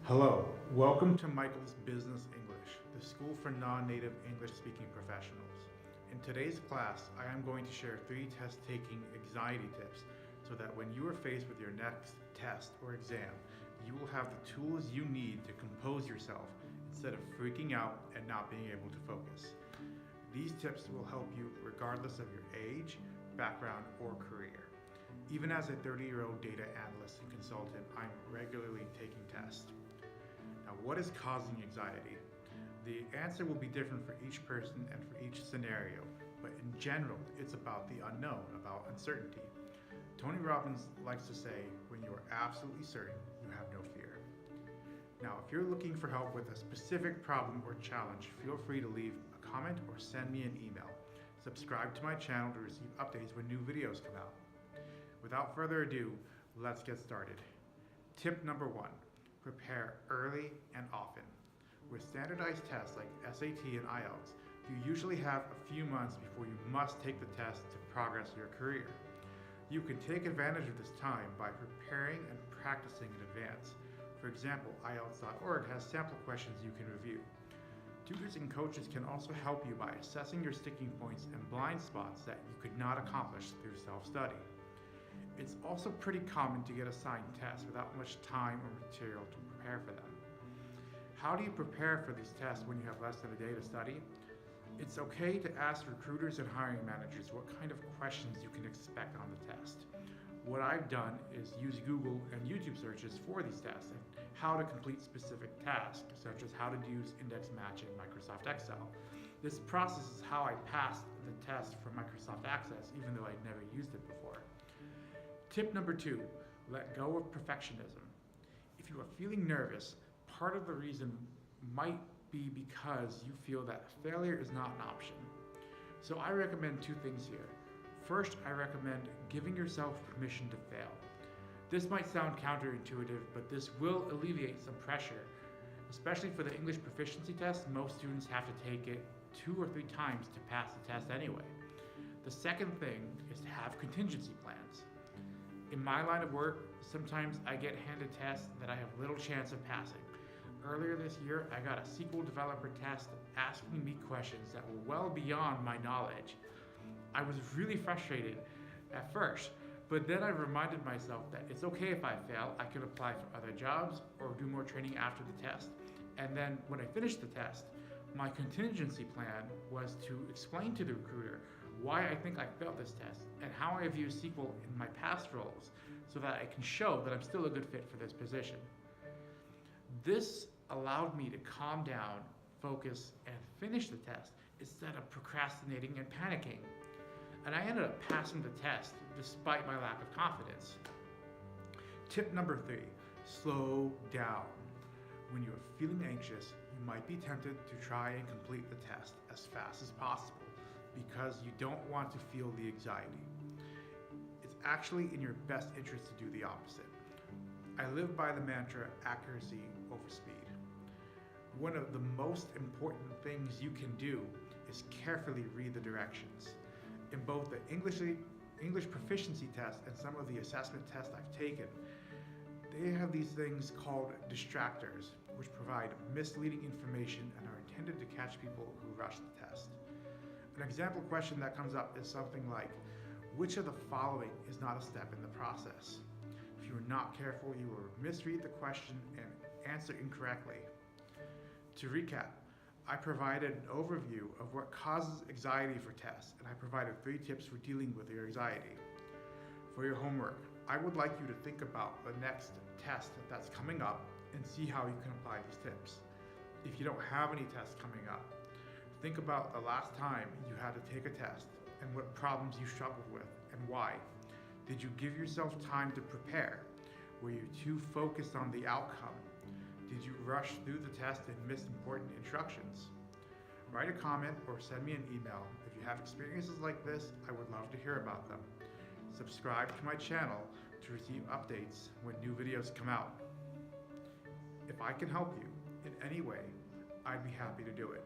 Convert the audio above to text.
Hello, welcome to Michael's Business English, the school for non-native English-speaking professionals. In today's class, I am going to share 3 test-taking anxiety tips so that when you are faced with your next test or exam, you will have the tools you need to compose yourself instead of freaking out and not being able to focus. These tips will help you regardless of your age, background, or career. Even as a 30-year-old data analyst and consultant, I'm regularly taking tests. Now, what is causing anxiety? The answer will be different for each person and for each scenario, but in general, it's about the unknown, about uncertainty. Tony Robbins likes to say, when you are absolutely certain, you have no fear. Now, if you're looking for help with a specific problem or challenge, feel free to leave a comment or send me an email. Subscribe to my channel to receive updates when new videos come out. Without further ado, let's get started. Tip number 1. Prepare early and often. With standardized tests like SAT and IELTS, you usually have a few months before you must take the test to progress your career. You can take advantage of this time by preparing and practicing in advance. For example, IELTS.org has sample questions you can review. Tutors and coaches can also help you by assessing your sticking points and blind spots that you could not accomplish through self-study. It's also pretty common to get assigned tests without much time or material to prepare for them. How do you prepare for these tests when you have less than a day to study? It's okay to ask recruiters and hiring managers what kind of questions you can expect on the test. What I've done is use Google and YouTube searches for these tests and how to complete specific tasks, such as how to use index match in Microsoft Excel. This process is how I passed the test for Microsoft Access, even though I'd never used it before. Tip number 2, let go of perfectionism. If you are feeling nervous, part of the reason might be because you feel that failure is not an option. So I recommend 2 things here. First, I recommend giving yourself permission to fail. This might sound counterintuitive, but this will alleviate some pressure. Especially for the English proficiency test, most students have to take it 2 or 3 times to pass the test anyway. The second thing is to have contingency plans. In my line of work, sometimes I get handed tests that I have little chance of passing. Earlier this year, I got a SQL developer test asking me questions that were well beyond my knowledge. I was really frustrated at first, but then I reminded myself that it's okay if I fail. I can apply for other jobs or do more training after the test. And then when I finished the test, my contingency plan was to explain to the recruiter why I think I failed this test and how I have used SQL in my past roles so that I can show that I'm still a good fit for this position. This allowed me to calm down, focus, and finish the test instead of procrastinating and panicking. And I ended up passing the test despite my lack of confidence. Tip number 3, slow down. When you are feeling anxious, you might be tempted to try and complete the test as fast as possible because you don't want to feel the anxiety. It's actually in your best interest to do the opposite. I live by the mantra, accuracy over speed. One of the most important things you can do is carefully read the directions. In both the English proficiency test and some of the assessment tests I've taken, they have these things called distractors, which provide misleading information and are intended to catch people who rush the test. An example question that comes up is something like, which of the following is not a step in the process? If you are not careful, you will misread the question and answer incorrectly. To recap, I provided an overview of what causes anxiety for tests, and I provided 3 tips for dealing with your anxiety. For your homework, I would like you to think about the next test that's coming up and see how you can apply these tips. If you don't have any tests coming up, think about the last time you had to take a test and what problems you struggled with and why. Did you give yourself time to prepare? Were you too focused on the outcome? Did you rush through the test and miss important instructions? Write a comment or send me an email. If you have experiences like this, I would love to hear about them. Subscribe to my channel to receive updates when new videos come out. If I can help you in any way, I'd be happy to do it.